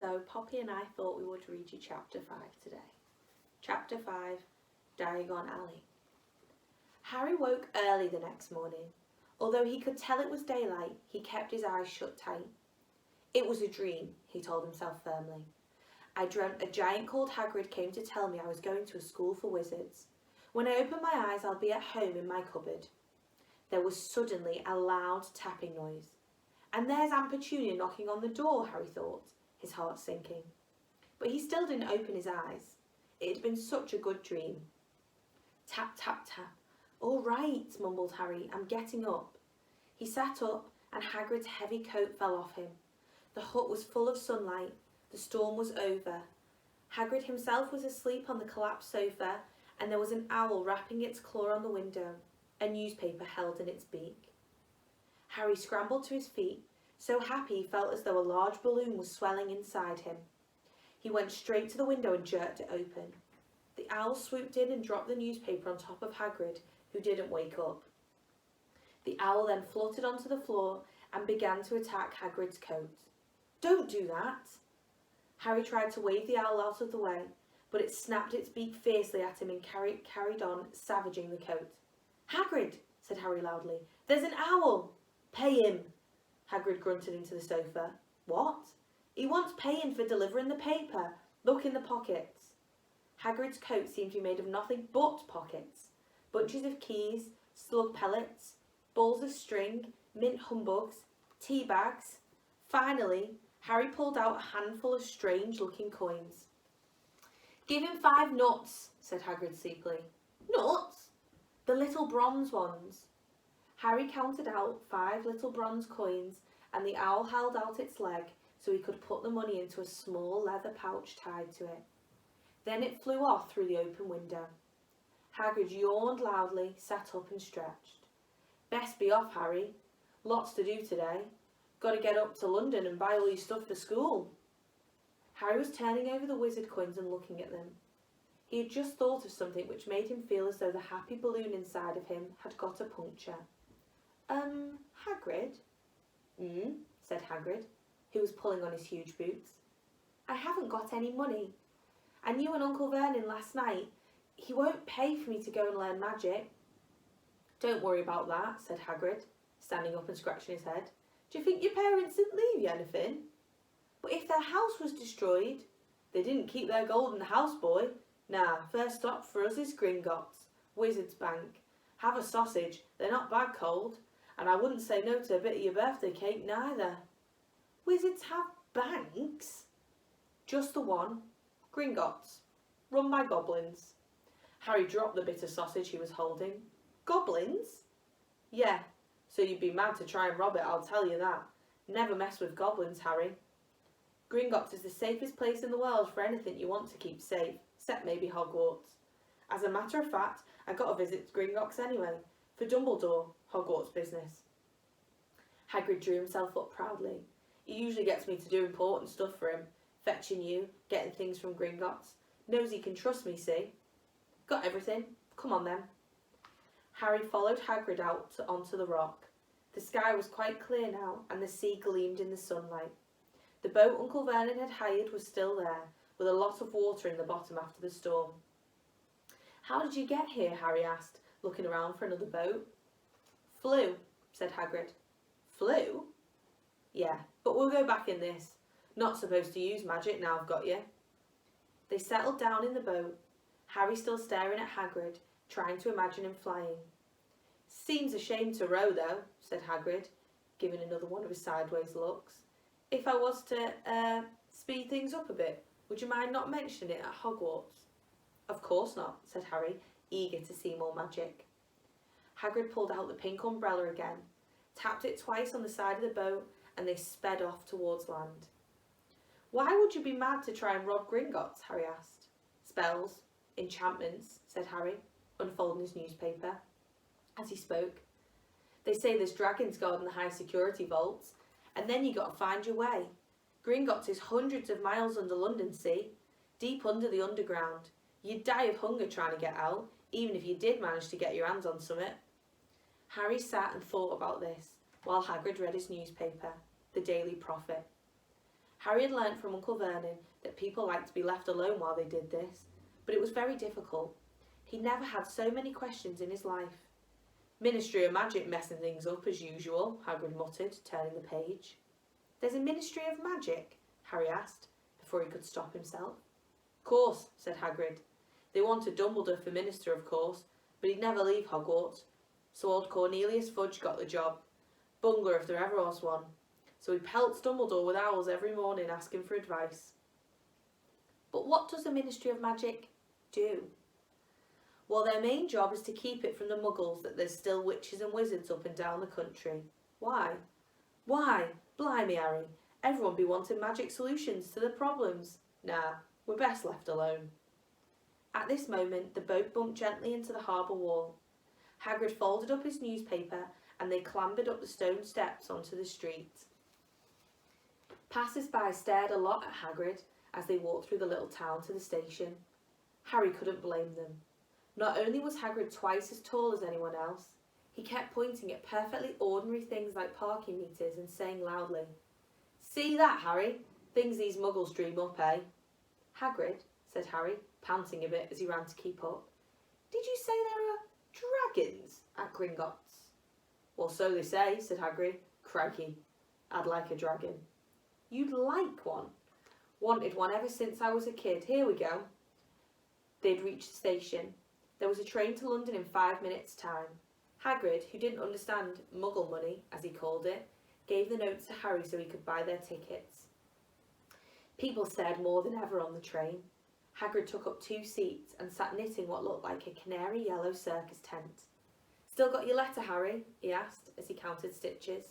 So Poppy and I thought we would read you chapter 5 today. Chapter 5, Diagon Alley. Harry woke early the next morning. Although he could tell it was daylight, he kept his eyes shut tight. It was a dream, he told himself firmly. I dreamt a giant called Hagrid came to tell me I was going to a school for wizards. When I open my eyes, I'll be at home in my cupboard. There was suddenly a loud tapping noise. And there's Aunt Petunia knocking on the door, Harry thought, his heart sinking. But he still didn't open his eyes. It had been such a good dream. Tap, tap, tap. All right, mumbled Harry, I'm getting up. He sat up and Hagrid's heavy coat fell off him. The hut was full of sunlight. The storm was over. Hagrid himself was asleep on the collapsed sofa, and there was an owl rapping its claw on the window, a newspaper held in its beak. Harry scrambled to his feet, so happy he felt as though a large balloon was swelling inside him. He went straight to the window and jerked it open. The owl swooped in and dropped the newspaper on top of Hagrid, who didn't wake up. The owl then fluttered onto the floor and began to attack Hagrid's coat. Don't do that! Harry tried to wave the owl out of the way, but it snapped its beak fiercely at him and carried on, savaging the coat. Hagrid, said Harry loudly, there's an owl! Pay him! Hagrid grunted into the sofa. What? He wants paying for delivering the paper. Look in the pockets. Hagrid's coat seemed to be made of nothing but pockets. Bunches of keys, slug pellets, balls of string, mint humbugs, tea bags. Finally, Harry pulled out a handful of strange-looking coins. Give him 5 nuts, said Hagrid sleepily. Nuts? The little bronze ones. Harry counted out 5 little bronze coins, and the owl held out its leg so he could put the money into a small leather pouch tied to it. Then it flew off through the open window. Hagrid yawned loudly, sat up and stretched. Best be off, Harry. Lots to do today. Got to get up to London and buy all your stuff for school. Harry was turning over the wizard coins and looking at them. He had just thought of something which made him feel as though the happy balloon inside of him had got a puncture. Hagrid? Said Hagrid, who was pulling on his huge boots. I haven't got any money. I knew an Uncle Vernon last night. He won't pay for me to go and learn magic. Don't worry about that, said Hagrid, standing up and scratching his head. Do you think your parents didn't leave you anything? But if their house was destroyed, they didn't keep their gold in the house, boy. Nah, first stop for us is Gringotts, Wizard's Bank. Have a sausage, they're not bad cold. And I wouldn't say no to a bit of your birthday cake neither. Wizards have banks? Just the one. Gringotts, run by goblins. Harry dropped the bit of sausage he was holding. Goblins? Yeah, so you'd be mad to try and rob it, I'll tell you that. Never mess with goblins, Harry. Gringotts is the safest place in the world for anything you want to keep safe, except maybe Hogwarts. As a matter of fact, I got a visit to Gringotts anyway, for Dumbledore, Hogwarts business. Hagrid drew himself up proudly. He usually gets me to do important stuff for him, fetching you, getting things from Gringotts. Knows he can trust me, see? Got everything? Come on then. Harry followed Hagrid out onto the rock. The sky was quite clear now, and the sea gleamed in the sunlight. The boat Uncle Vernon had hired was still there, with a lot of water in the bottom after the storm. How did you get here? Harry asked, looking around for another boat. Flew, said Hagrid. Flew? Yeah, but we'll go back in this. Not supposed to use magic now I've got you. They settled down in the boat, Harry still staring at Hagrid, trying to imagine him flying. Seems a shame to row though, said Hagrid, giving another one of his sideways looks. If I was to, speed things up a bit, would you mind not mentioning it at Hogwarts? Of course not, said Harry, eager to see more magic. Hagrid pulled out the pink umbrella again, tapped it twice on the side of the boat, and they sped off towards land. Why would you be mad to try and rob Gringotts? Harry asked. Spells, enchantments, said Harry, unfolding his newspaper. As he spoke, they say there's dragons guarding the high security vaults, and then you got to find your way. Gringotts is hundreds of miles under London, see? Deep under the underground. You'd die of hunger trying to get out, even if you did manage to get your hands on something. Harry sat and thought about this, while Hagrid read his newspaper, the Daily Prophet. Harry had learnt from Uncle Vernon that people liked to be left alone while they did this, but it was very difficult. He never had so many questions in his life. Ministry of Magic messing things up as usual, Hagrid muttered, turning the page. There's a Ministry of Magic? Harry asked, before he could stop himself. Course, said Hagrid. They wanted Dumbledore for minister, of course, but he'd never leave Hogwarts. So old Cornelius Fudge got the job. Bungler if there ever was one. So he pelts Dumbledore with owls every morning asking for advice. But what does the Ministry of Magic do? Well, their main job is to keep it from the muggles that there's still witches and wizards up and down the country. Why? Why? Blimey, Harry. Everyone be wanting magic solutions to the problems. Nah, we're best left alone. At this moment, the boat bumped gently into the harbour wall. Hagrid folded up his newspaper and they clambered up the stone steps onto the street. Passers-by stared a lot at Hagrid as they walked through the little town to the station. Harry couldn't blame them. Not only was Hagrid twice as tall as anyone else, he kept pointing at perfectly ordinary things like parking meters and saying loudly, See that, Harry? Things these muggles dream up, eh? Hagrid, said Harry, panting a bit as he ran to keep up. Did you say there are dragons at Gringotts? Well, so they say, said Hagrid. Crikey, I'd like a dragon. You'd like one? Wanted one ever since I was a kid. Here we go. They'd reached the station. There was a train to London in 5 minutes' time. Hagrid, who didn't understand muggle money, as he called it, gave the notes to Harry so he could buy their tickets. People stared more than ever on the train. Hagrid took up 2 seats and sat knitting what looked like a canary yellow circus tent. Still got your letter, Harry? He asked as he counted stitches.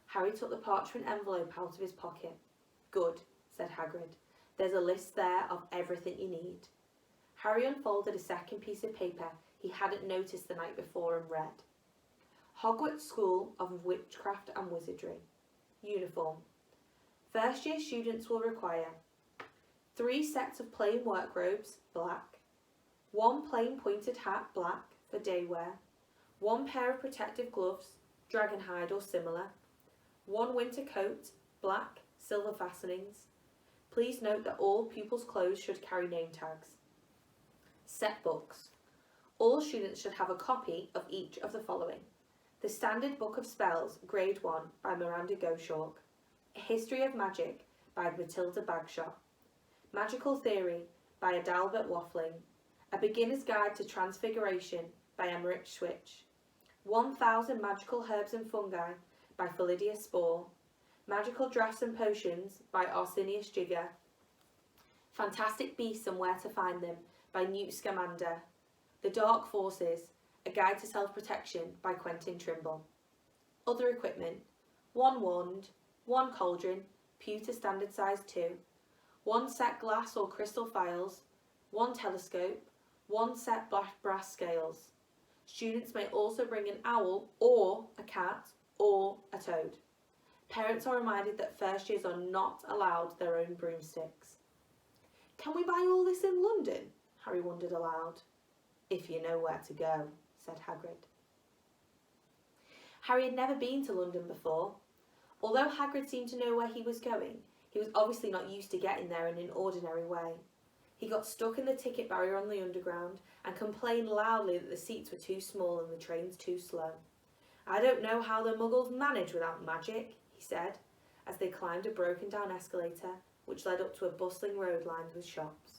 Harry took the parchment envelope out of his pocket. Good, said Hagrid. There's a list there of everything you need. Harry unfolded a second piece of paper he hadn't noticed the night before and read. Hogwarts School of Witchcraft and Wizardry. Uniform. First year students will require 3 sets of plain work robes, black, 1 plain pointed hat, black, for day wear, 1 pair of protective gloves, dragon hide or similar, 1 winter coat, black, silver fastenings. Please note that all pupils' clothes should carry name tags. Set books. All students should have a copy of each of the following. The Standard Book of Spells, Grade 1, by Miranda Goshawk. A History of Magic, by Matilda Bagshot. Magical Theory, by Adalbert Waffling. A Beginner's Guide to Transfiguration, by Emmerich Switch. 1000 Magical Herbs and Fungi, by Philidia Spore. Magical Draughts and Potions, by Arsenius Jigger. Fantastic Beasts and Where to Find Them, by Newt Scamander. The Dark Forces, A Guide to Self-Protection, by Quentin Trimble. Other equipment: 1 wand, 1 cauldron, pewter standard size 2, 1 set glass or crystal phials, 1 telescope, 1 set brass scales. Students may also bring an owl or a cat or a toad. Parents are reminded that first years are not allowed their own broomsticks. Can we buy all this in London? Harry wondered aloud. If you know where to go, said Hagrid. Harry had never been to London before. Although Hagrid seemed to know where he was going, he was obviously not used to getting there in an ordinary way. He got stuck in the ticket barrier on the Underground and complained loudly that the seats were too small and the trains too slow. I don't know how the muggles manage without magic, he said, as they climbed a broken-down escalator which led up to a bustling road lined with shops.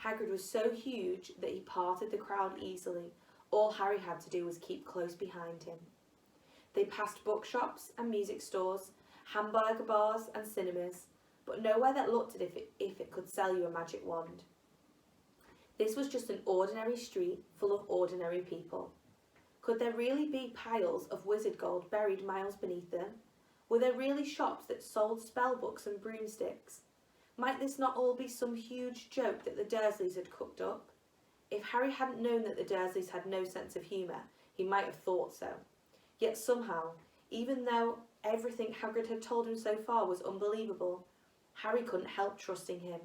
Hagrid was so huge that he parted the crowd easily. All Harry had to do was keep close behind him. They passed bookshops and music stores, hamburger bars and cinemas, but nowhere that looked as if it could sell you a magic wand. This was just an ordinary street full of ordinary people. Could there really be piles of wizard gold buried miles beneath them? Were there really shops that sold spell books and broomsticks? Might this not all be some huge joke that the Dursleys had cooked up? If Harry hadn't known that the Dursleys had no sense of humour, he might have thought so. Yet somehow, even though everything Hagrid had told him so far was unbelievable, Harry couldn't help trusting him.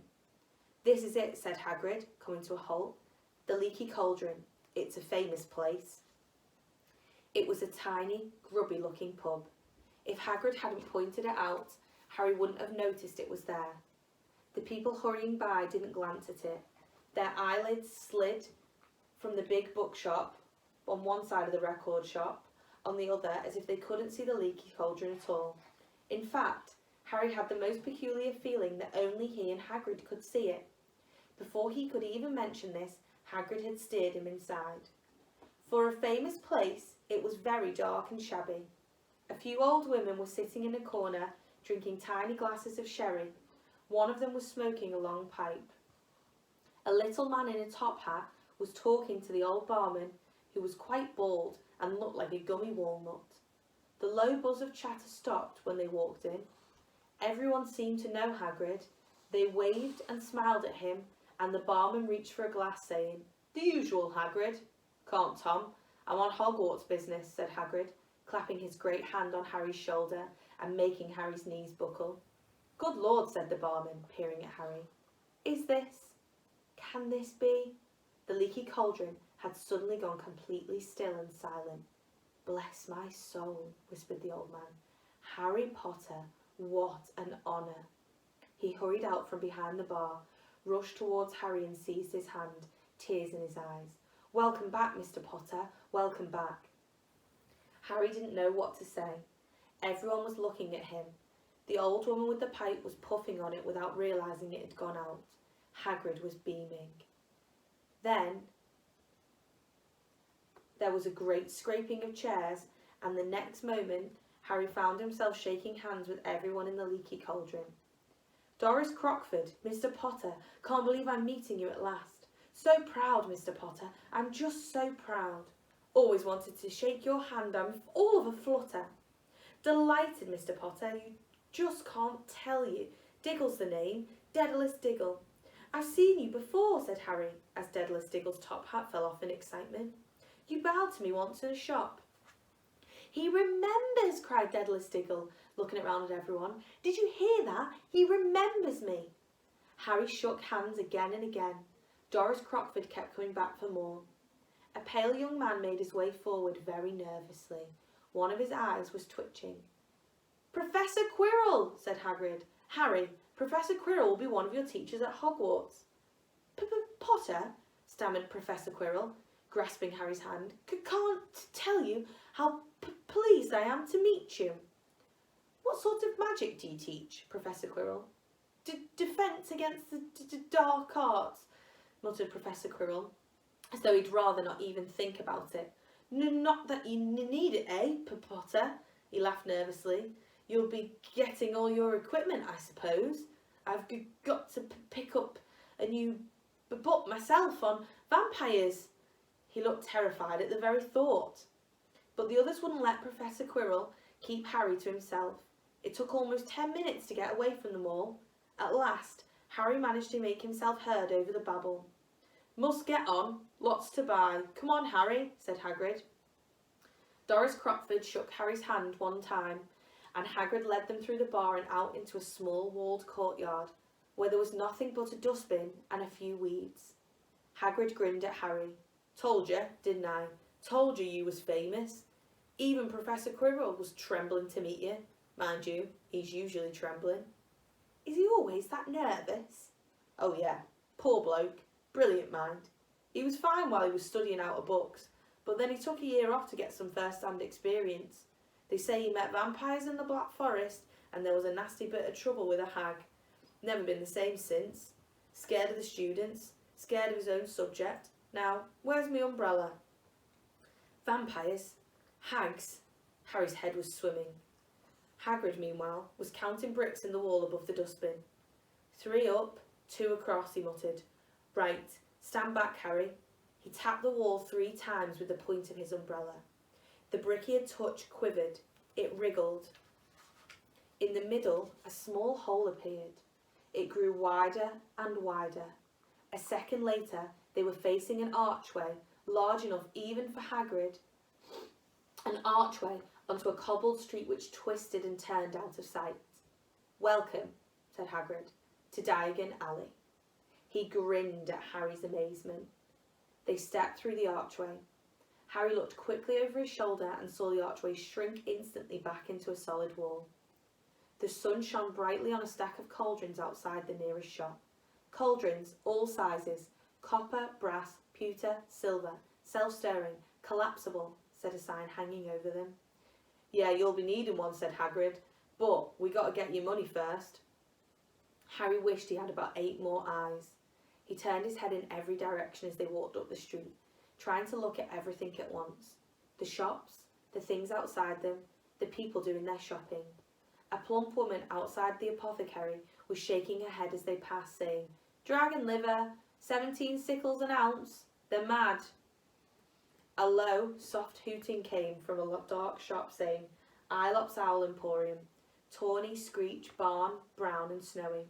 This is it, said Hagrid, coming to a halt. The Leaky Cauldron. It's a famous place. It was a tiny, grubby-looking pub. If Hagrid hadn't pointed it out, Harry wouldn't have noticed it was there. The people hurrying by didn't glance at it. Their eyelids slid from the big bookshop on one side of the record shop, on the other, as if they couldn't see the leaky cauldron at all. In fact, Harry had the most peculiar feeling that only he and Hagrid could see it. Before he could even mention this, Hagrid had steered him inside. For a famous place, it was very dark and shabby. A few old women were sitting in a corner, drinking tiny glasses of sherry. One of them was smoking a long pipe. A little man in a top hat was talking to the old barman, who was quite bald and looked like a gummy walnut. The low buzz of chatter stopped when they walked in. Everyone seemed to know Hagrid. They waved and smiled at him, and the barman reached for a glass, saying, "The usual, Hagrid." "Can't, Tom. I'm on Hogwarts business," said Hagrid, clapping his great hand on Harry's shoulder and making Harry's knees buckle. "Good Lord," said the barman, peering at Harry. Can this be? The leaky cauldron had suddenly gone completely still and silent. "Bless my soul," whispered the old man. "Harry Potter, what an honour." He hurried out from behind the bar, rushed towards Harry and seized his hand, tears in his eyes. "Welcome back, Mr. Potter, welcome back." Harry didn't know what to say. Everyone was looking at him. The old woman with the pipe was puffing on it without realising it had gone out. Hagrid was beaming. Then there was a great scraping of chairs, and the next moment Harry found himself shaking hands with everyone in the leaky cauldron. "Doris Crockford, Mr. Potter, can't believe I'm meeting you at last. So proud, Mr. Potter, I'm just so proud. Always wanted to shake your hand, I'm all of a flutter. Delighted, Mr. Potter, you just can't tell you. Diggle's the name, Daedalus Diggle." "I've seen you before," said Harry, as Daedalus Diggle's top hat fell off in excitement. "You bowed to me once in a shop." "He remembers," cried Daedalus Diggle, looking around at everyone. "Did you hear that? He remembers me." Harry shook hands again and again. Doris Crockford kept coming back for more. A pale young man made his way forward very nervously. One of his eyes was twitching. "Professor Quirrell," said Hagrid. "Harry, Professor Quirrell will be one of your teachers at Hogwarts." "Potter," stammered Professor Quirrell, grasping Harry's hand, "can't tell you how pleased I am to meet you." "What sort of magic do you teach, Professor Quirrell?" Defence against the dark arts," muttered Professor Quirrell, as though he'd rather not even think about it. "Not that you need it, eh, Potter?" He laughed nervously. "You'll be getting all your equipment, I suppose. I've got to pick up a new book myself on vampires." He looked terrified at the very thought. But the others wouldn't let Professor Quirrell keep Harry to himself. It took almost 10 minutes to get away from them all. At last, Harry managed to make himself heard over the babble. "Must get on. Lots to buy. Come on, Harry," said Hagrid. Doris Crockford shook Harry's hand one time, and Hagrid led them through the bar and out into a small walled courtyard, where there was nothing but a dustbin and a few weeds. Hagrid grinned at Harry. "Told you, didn't I? Told you was famous. Even Professor Quirrell was trembling to meet you. Mind you, he's usually trembling." "Is he always that nervous?" "Oh yeah, poor bloke. Brilliant mind. He was fine while he was studying out of books, but then he took a year off to get some first-hand experience. They say he met vampires in the Black Forest, and there was a nasty bit of trouble with a hag. Never been the same since. Scared of the students, scared of his own subject. Now, where's my umbrella?" "Vampires? Hags?" Harry's head was swimming. Hagrid, meanwhile, was counting bricks in the wall above the dustbin. 3 up, 2 across, he muttered. "Right, stand back, Harry." He tapped the wall 3 times with the point of his umbrella. The brick he had touched quivered. It wriggled. In the middle, a small hole appeared. It grew wider and wider. A second later, they were facing an archway, large enough even for Hagrid. An archway onto a cobbled street which twisted and turned out of sight. "Welcome," said Hagrid, "to Diagon Alley." He grinned at Harry's amazement. They stepped through the archway. Harry looked quickly over his shoulder and saw the archway shrink instantly back into a solid wall. The sun shone brightly on a stack of cauldrons outside the nearest shop. Cauldrons, all sizes, copper, brass, pewter, silver, self-stirring, collapsible, said a sign hanging over them. Yeah, you'll be needing one, said Hagrid, but we got to get your money first. Harry wished he had about 8 more eyes. He turned his head in every direction as they walked up the street, trying to look at everything at once. The shops, the things outside them, the people doing their shopping. A plump woman outside the apothecary was shaking her head as they passed, saying, "Dragon liver, 17 sickles an ounce. They're mad." A low, soft hooting came from a dark shop saying, "Ilops Owl Emporium, tawny, screech, barn, brown and snowy."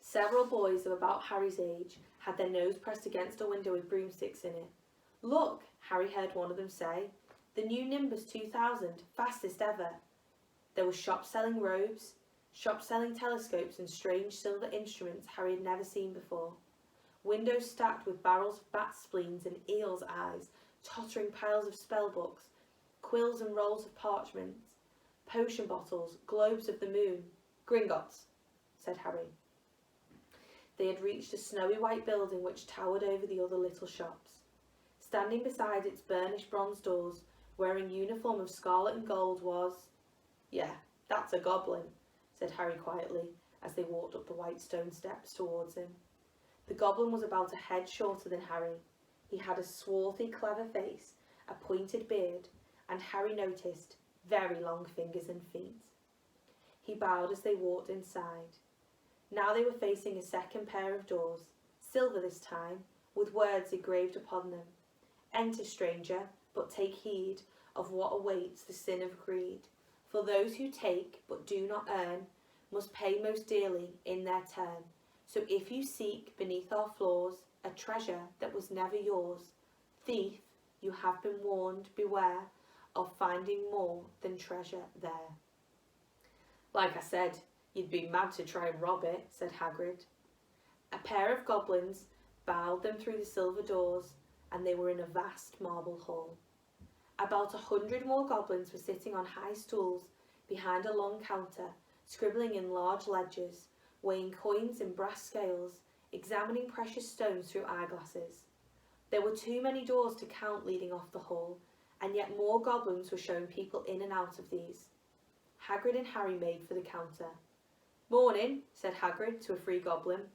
Several boys of about Harry's age had their nose pressed against a window with broomsticks in it. "Look," Harry heard one of them say, "the new Nimbus 2000, fastest ever." There were shops selling robes, shops selling telescopes and strange silver instruments Harry had never seen before. Windows stacked with barrels of bat spleens and eel's eyes, tottering piles of spell books, quills and rolls of parchments, potion bottles, globes of the moon. "Gringotts," said Harry. They had reached a snowy white building which towered over the other little shops. Standing beside its burnished bronze doors, wearing uniform of scarlet and gold, was... "Yeah, that's a goblin," said Harry quietly, as they walked up the white stone steps towards him. The goblin was about a head shorter than Harry. He had a swarthy, clever face, a pointed beard, and Harry noticed very long fingers and feet. He bowed as they walked inside. Now they were facing a second pair of doors, silver this time, with words engraved upon them. "Enter, stranger, but take heed of what awaits the sin of greed. For those who take, but do not earn, must pay most dearly in their turn. So if you seek beneath our floors a treasure that was never yours, thief, you have been warned, beware of finding more than treasure there." "Like I said, you'd be mad to try and rob it," said Hagrid. A pair of goblins bowed them through the silver doors, and they were in a vast marble hall. About 100 more goblins were sitting on high stools behind a long counter, scribbling in large ledgers, weighing coins in brass scales, examining precious stones through eyeglasses. There were too many doors to count leading off the hall, and yet more goblins were showing people in and out of these. Hagrid and Harry made for the counter. "Morning," said Hagrid to a free goblin.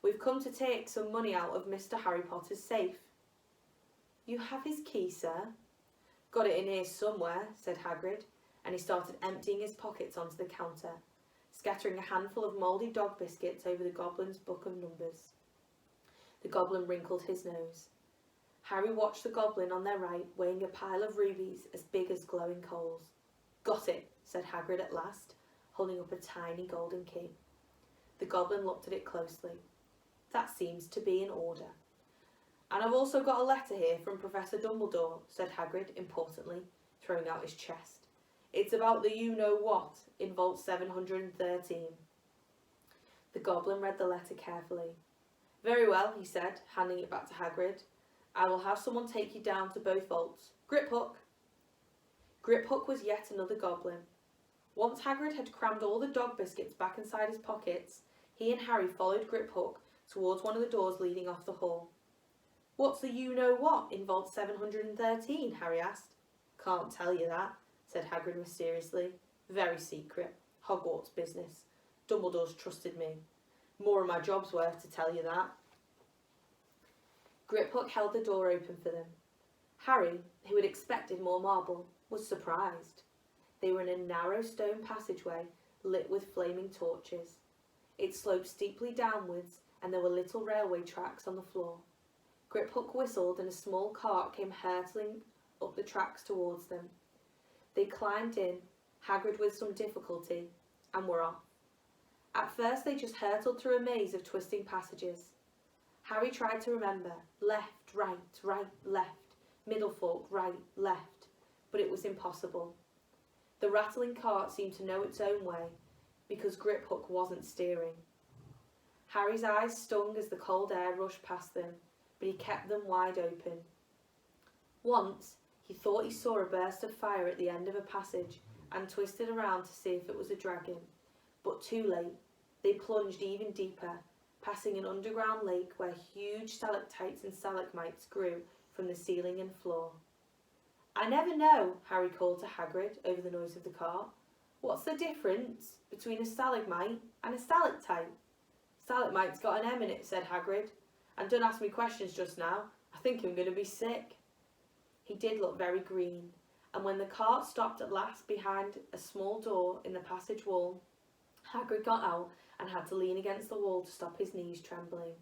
"We've come to take some money out of Mr. Harry Potter's safe." "You have his key, sir?" "Got it in here somewhere," said Hagrid, and he started emptying his pockets onto the counter, scattering a handful of mouldy dog biscuits over the goblin's book of numbers. The goblin wrinkled his nose. Harry watched the goblin on their right weighing a pile of rubies as big as glowing coals. "Got it," said Hagrid at last, holding up a tiny golden key. The goblin looked at it closely. "That seems to be in order." "And I've also got a letter here from Professor Dumbledore," said Hagrid importantly, throwing out his chest. "It's about the you-know-what in Vault 713. The goblin read the letter carefully. "Very well," he said, handing it back to Hagrid. "I will have someone take you down to both vaults. Griphook!" Griphook was yet another goblin. Once Hagrid had crammed all the dog biscuits back inside his pockets, he and Harry followed Griphook towards one of the doors leading off the hall. "What's the you-know-what in Vault 713? Harry asked. "Can't tell you that," said Hagrid mysteriously. "Very secret. Hogwarts business. Dumbledore's trusted me. More of my job's worth to tell you that." Griphook held the door open for them. Harry, who had expected more marble, was surprised. They were in a narrow stone passageway lit with flaming torches. It sloped steeply downwards, and there were little railway tracks on the floor. Griphook whistled, and a small cart came hurtling up the tracks towards them. They climbed in, Hagrid with some difficulty, and were off. At first they just hurtled through a maze of twisting passages. Harry tried to remember left, right, left, middle fork, right, left, but it was impossible. The rattling cart seemed to know its own way, because Griphook wasn't steering. Harry's eyes stung as the cold air rushed past them, but he kept them wide open. Once he thought he saw a burst of fire at the end of a passage, and twisted around to see if it was a dragon. But too late. They plunged even deeper, passing an underground lake where huge stalactites and stalagmites grew from the ceiling and floor. "I never know," Harry called to Hagrid over the noise of the car. "What's the difference between a stalagmite and a stalactite?" "Stalagmite's got an M in it," said Hagrid. "And don't ask me questions just now. I think I'm going to be sick." He did look very green, and when the cart stopped at last behind a small door in the passage wall, Hagrid got out and had to lean against the wall to stop his knees trembling.